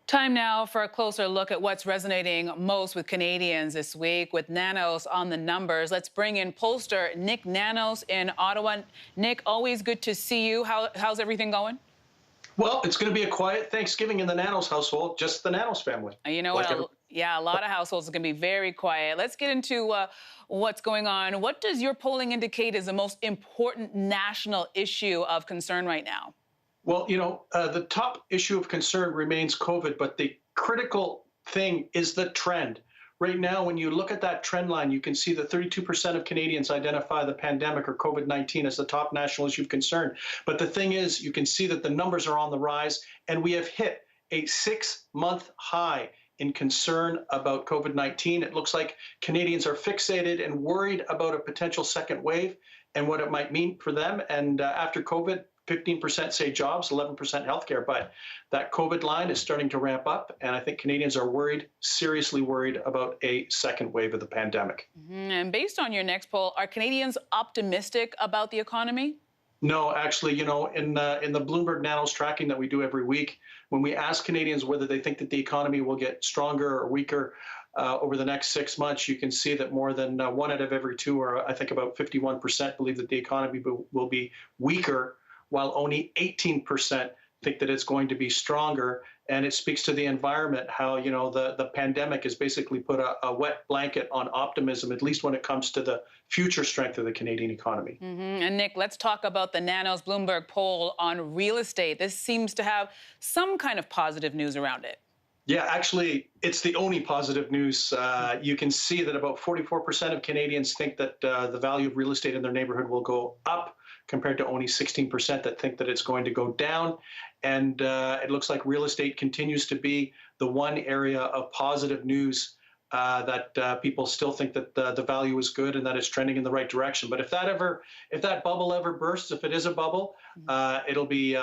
Time now for a closer look at what's resonating most with Canadians this week with Nanos on the numbers. Let's bring in pollster Nik Nanos in Ottawa. Nick, always good to see you. How's everything going? Well, it's going to be a quiet Thanksgiving in the Nanos household, just the Nanos family. You know what? Like every, Yeah, a lot of households are going to be very quiet. Let's get into what's going on. What does your polling indicate is the most important national issue of concern right now? well, the top issue of concern remains COVID, but the critical thing is the trend. Right now, when you look at that trend line, you can see that 32% of Canadians identify the pandemic or COVID-19 as the top national issue of concern. But the thing is, you can see that the numbers are on the rise, and we have hit a 6-month high in concern about COVID-19. It looks like Canadians are fixated and worried about a potential second wave and what it might mean for them. And after COVID, 15% say jobs, 11% healthcare. But that COVID line is starting to ramp up. And I think Canadians are worried, seriously worried about a second wave of the pandemic. And based on your next poll, are Canadians optimistic about the economy? No, actually, in the Bloomberg Nanos tracking that we do every week, when we ask Canadians whether they think that the economy will get stronger or weaker over the next 6 months, you can see that more than one out of every two, or I think about 51%, believe that the economy will be weaker, while only 18% think that it's going to be stronger. And it speaks to the environment, how the pandemic has basically put a wet blanket on optimism, at least when it comes to the future strength of the Canadian economy. And Nick, let's talk about the Nanos Bloomberg poll on real estate. This seems to have some kind of positive news around it. Yeah, actually, it's the only positive news. You can see that about 44% of Canadians think that the value of real estate in their neighborhood will go up, compared to only 16% that think that it's going to go down. And it looks like real estate continues to be the one area of positive news that people still think that the value is good and that it's trending in the right direction. But if that bubble ever bursts, if it is a bubble, it'll be